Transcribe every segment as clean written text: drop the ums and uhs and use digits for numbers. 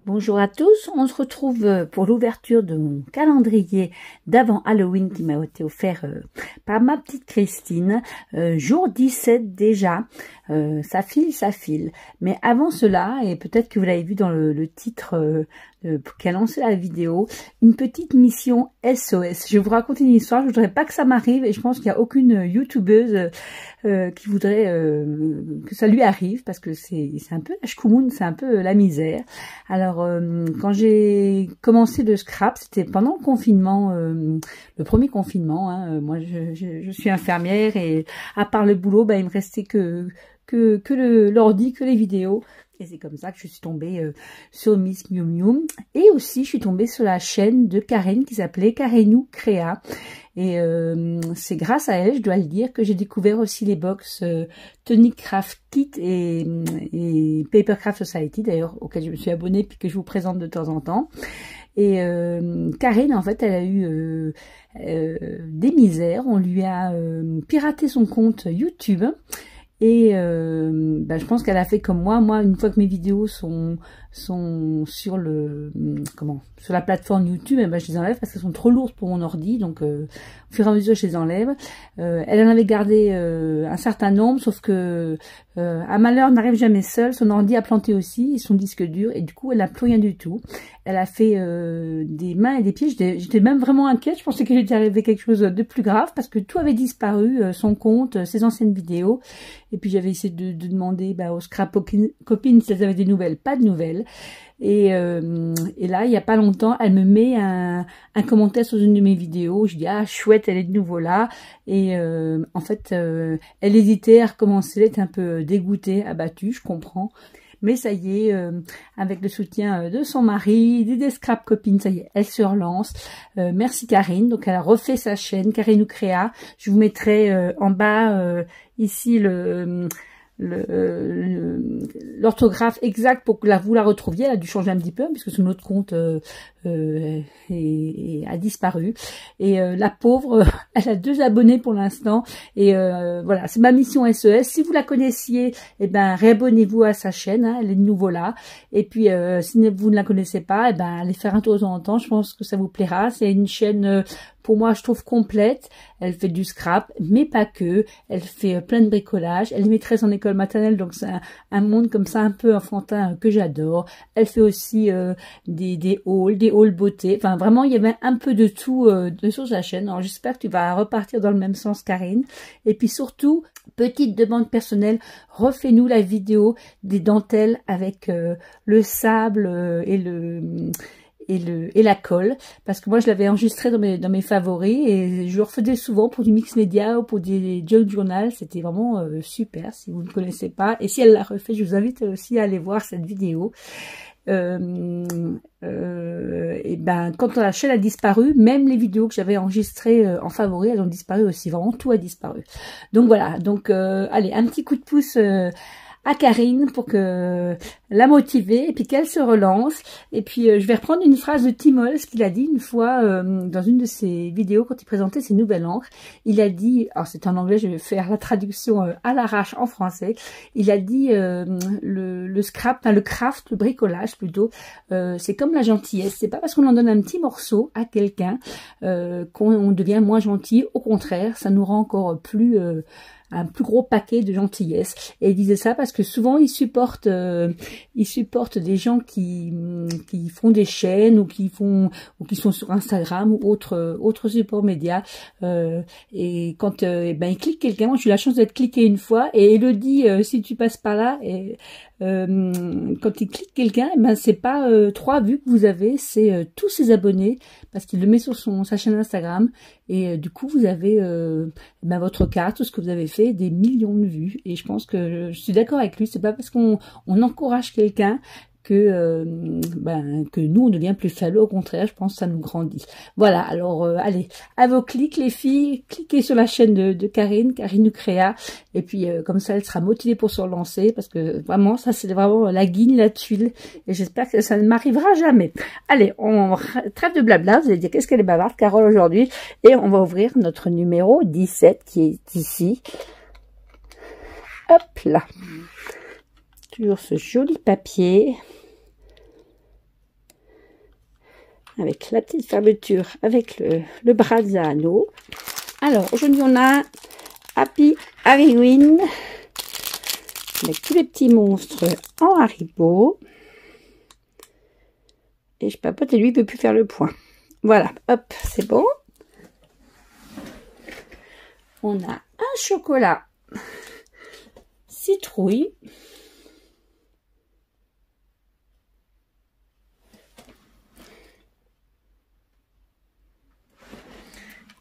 Bonjour à tous, on se retrouve pour l'ouverture de mon calendrier d'avant Halloween qui m'a été offert par ma petite Christine. Jour 17 déjà, ça file. Mais avant cela, et peut-être que vous l'avez vu dans le titre qui a lancé la vidéo, une petite mission SOS. Je vais vous raconter une histoire, je voudrais pas que ça m'arrive et je pense qu'il n'y a aucune youtubeuse qui voudrait que ça lui arrive parce que c'est un peu la shkumoun, c'est un peu la misère. Alors quand j'ai commencé le scrap, c'était pendant le confinement, le premier confinement. Hein, moi je suis infirmière et à part le boulot, il me restait que l'ordi, que les vidéos. Et c'est comme ça que je suis tombée sur Miss Miu Miu. Et aussi, je suis tombée sur la chaîne de Karen qui s'appelait Karenou Créa. Et c'est grâce à elle, je dois le dire, que j'ai découvert aussi les box Tonic Craft Kit et Papercraft Society, d'ailleurs, auxquelles je me suis abonnée puis que je vous présente de temps en temps. Et Karen, en fait, elle a eu des misères. On lui a piraté son compte YouTube. Et je pense qu'elle a fait comme moi. Moi, une fois que mes vidéos sont sur sur la plateforme YouTube, je les enlève parce qu'elles sont trop lourdes pour mon ordi. Donc, au fur et à mesure, je les enlève. Elle en avait gardé un certain nombre, sauf que un malheur n'arrive jamais seul. Son ordi a planté aussi, et son disque dur, et du coup, elle n'a plus rien du tout. Elle a fait des mains et des pieds. J'étais même vraiment inquiète. Je pensais qu'il était arrivé quelque chose de plus grave parce que tout avait disparu, son compte, ses anciennes vidéos. Et puis j'avais essayé de demander aux scrap copines si elles avaient des nouvelles. Pas de nouvelles. Et là, il y a pas longtemps, elle me met un commentaire sur une de mes vidéos. Je dis ah chouette, elle est de nouveau là. Et en fait, elle hésitait à recommencer, elle était un peu dégoûtée, abattue, je comprends. Mais ça y est, avec le soutien de son mari, des scrap copines, ça y est, elle se relance. Merci Karine. Donc elle a refait sa chaîne, Karenou Créa. Je vous mettrai en bas ici l'orthographe exacte pour que vous la retrouviez. Elle a dû changer un petit peu puisque son autre compte a disparu. Et la pauvre, elle a 2 abonnés pour l'instant. Et voilà, c'est ma mission SES. Si vous la connaissiez, réabonnez-vous à sa chaîne. Hein, elle est de nouveau là. Et puis si vous ne la connaissez pas, allez faire un tour de temps en temps. Je pense que ça vous plaira. C'est une chaîne pour moi, je trouve complète. Elle fait du scrap, mais pas que. Elle fait plein de bricolage. Elle est maîtresse en école maternelle, donc c'est un monde comme ça un peu enfantin que j'adore. Elle fait aussi des hauls beauté. Enfin, vraiment, il y avait un peu de tout sur sa chaîne. Alors, j'espère que tu vas repartir dans le même sens, Karine. Et puis surtout, petite demande personnelle, refais-nous la vidéo des dentelles avec le sable et la colle, parce que moi je l'avais enregistré dans mes favoris et je le refaisais souvent pour du mix média ou pour des junk journal. C'était vraiment super si vous ne connaissez pas, et si elle l'a refait, je vous invite aussi à aller voir cette vidéo. Quand la chaîne a disparu, même les vidéos que j'avais enregistrées en favoris, elles ont disparu aussi, vraiment tout a disparu. Donc voilà, donc allez, un petit coup de pouce à Karine pour que la motiver et puis qu'elle se relance. Et puis je vais reprendre une phrase de Tim Holtz qu'il a dit une fois dans une de ses vidéos quand il présentait ses nouvelles encres. Il a dit, alors c'est en anglais, je vais faire la traduction à l'arrache en français. Il a dit le scrap, enfin le craft, le bricolage plutôt, c'est comme la gentillesse. C'est pas parce qu'on en donne un petit morceau à quelqu'un qu'on devient moins gentil. Au contraire, ça nous rend encore plus un plus gros paquet de gentillesse. Et il disait ça parce que souvent ils supportent des gens qui font des chaînes ou qui sont sur Instagram ou autres supports médias, et quand il clique quelqu'un, moi j'ai eu la chance d'être cliqué une fois, et Elodie, si tu passes par là, et quand il clique quelqu'un, eh ben c'est pas 3 vues que vous avez, c'est tous ses abonnés, parce qu'il le met sur sa chaîne Instagram, et du coup vous avez ben, votre carte, tout ce que vous avez fait, des millions de vues. Et je pense que je suis d'accord avec lui, c'est pas parce qu'on encourage quelqu'un que nous on devient plus faible, au contraire je pense que ça nous grandit. Voilà, alors allez, à vos clics les filles, cliquez sur la chaîne de Karine Nucrea, et puis comme ça elle sera motivée pour se relancer, parce que vraiment ça c'est vraiment la guigne, la tuile, et j'espère que ça ne m'arrivera jamais. Allez, on trêve de blabla, vous allez dire qu'est-ce qu'elle est bavarde Carole aujourd'hui, et on va ouvrir notre numéro 17 qui est ici. Hop là, toujours ce joli papier avec la petite fermeture, avec le Brazzano. Alors, aujourd'hui, on a Happy Halloween, avec tous les petits monstres en Haribo. Et je papote, et lui, il ne peut plus faire le point. Voilà, hop, c'est bon. On a un chocolat citrouille.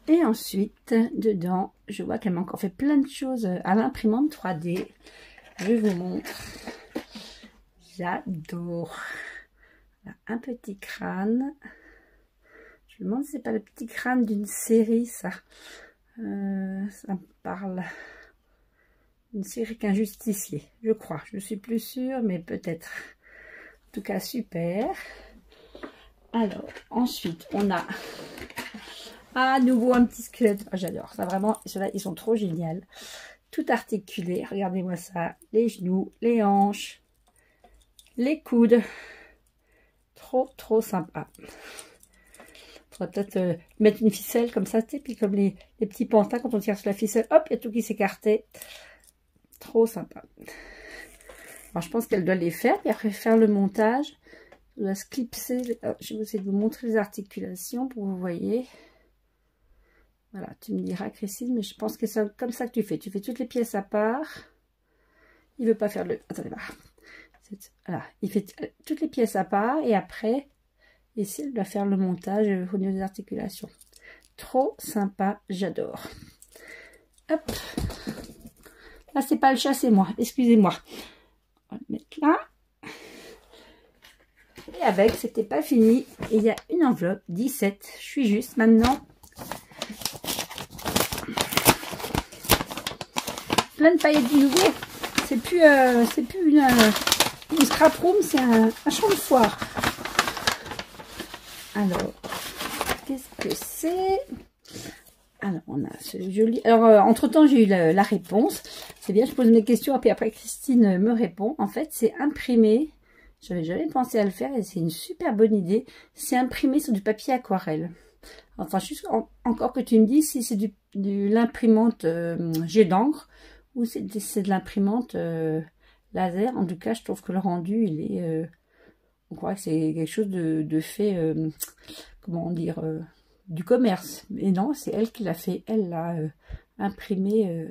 Et ensuite, dedans, je vois qu'elle m'a encore fait plein de choses à l'imprimante 3D. Je vous montre. J'adore. Un petit crâne. Je me demande si c'est pas le petit crâne d'une série, ça. Ça me parle. Une série qu'un justicier, je crois. Je suis plus sûre, mais peut-être. En tout cas, super. Alors, ensuite, on a... à nouveau un petit squelette. Oh, j'adore ça, vraiment. Ceux-là, ils sont trop géniaux. Tout articulé. Regardez-moi ça. Les genoux, les hanches, les coudes. Trop, trop sympa. Faudrait peut-être mettre une ficelle comme ça, tu sais, puis comme les petits pantins, quand on tire sur la ficelle, hop, il y a tout qui s'écartait. Trop sympa. Alors, je pense qu'elle doit les faire, puis après faire le montage. Elle doit se clipser. Alors, je vais essayer de vous montrer les articulations pour que vous voyez. Voilà, tu me diras, Christine, mais je pense que c'est comme ça que tu fais. Tu fais toutes les pièces à part. Il veut pas faire le... Attendez, voilà. Il fait toutes les pièces à part et après, ici, il doit faire le montage au niveau des articulations. Trop sympa, j'adore. Hop. Là, c'est pas le chat, c'est moi. Excusez-moi. On va le mettre là. Et avec, c'était pas fini. Et il y a une enveloppe, 17. Je suis juste maintenant... plein de paillettes du nouveau. C'est plus une scrap room, c'est un champ de foire. Alors, qu'est-ce que c'est? Alors, on a ce joli... Alors, entre-temps, j'ai eu la réponse. C'est bien, je pose mes questions, et puis après, Christine me répond. En fait, c'est imprimé. J'avais jamais pensé à le faire, et c'est une super bonne idée. C'est imprimé sur du papier aquarelle. Enfin, juste encore que tu me dis si c'est de l'imprimante jet d'encre, ou c'est de l'imprimante laser. En tout cas, je trouve que le rendu, il est... on croit que c'est quelque chose de fait, comment dire, du commerce. Mais non, c'est elle qui l'a fait. Elle l'a imprimé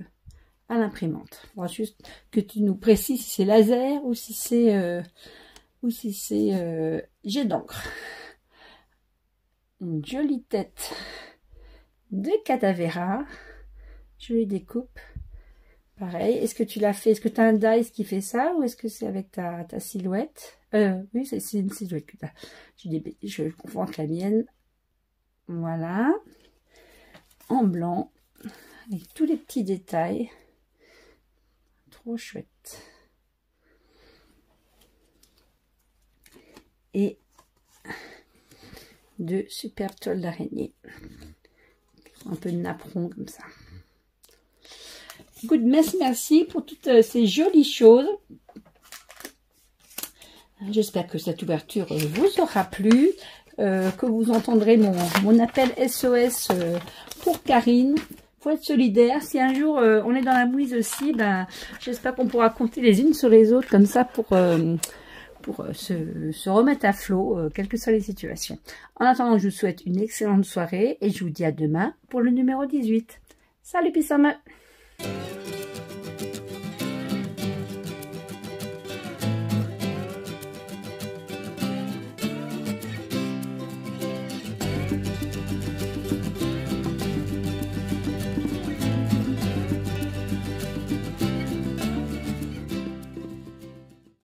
à l'imprimante. Faudra juste que tu nous précises si c'est laser ou si c'est jet d'encre. Une jolie tête de Cadavera. Jolie découpe. Pareil, est-ce que tu l'as fait? Est-ce que tu as un dice qui fait ça? Ou est-ce que c'est avec ta silhouette? Oui, c'est une silhouette que tu as. Je confonds avec la mienne. Voilà. En blanc. Avec tous les petits détails. Trop chouette. Et de superbes toiles d'araignée. Un peu de napperon comme ça. Good, merci pour toutes ces jolies choses. J'espère que cette ouverture vous aura plu, que vous entendrez mon appel SOS pour Karine. Faut être solidaire. Si un jour on est dans la mouise aussi, ben j'espère qu'on pourra compter les unes sur les autres comme ça pour se remettre à flot, quelles que soient les situations. En attendant, je vous souhaite une excellente soirée et je vous dis à demain pour le numéro 18. Salut Pissame!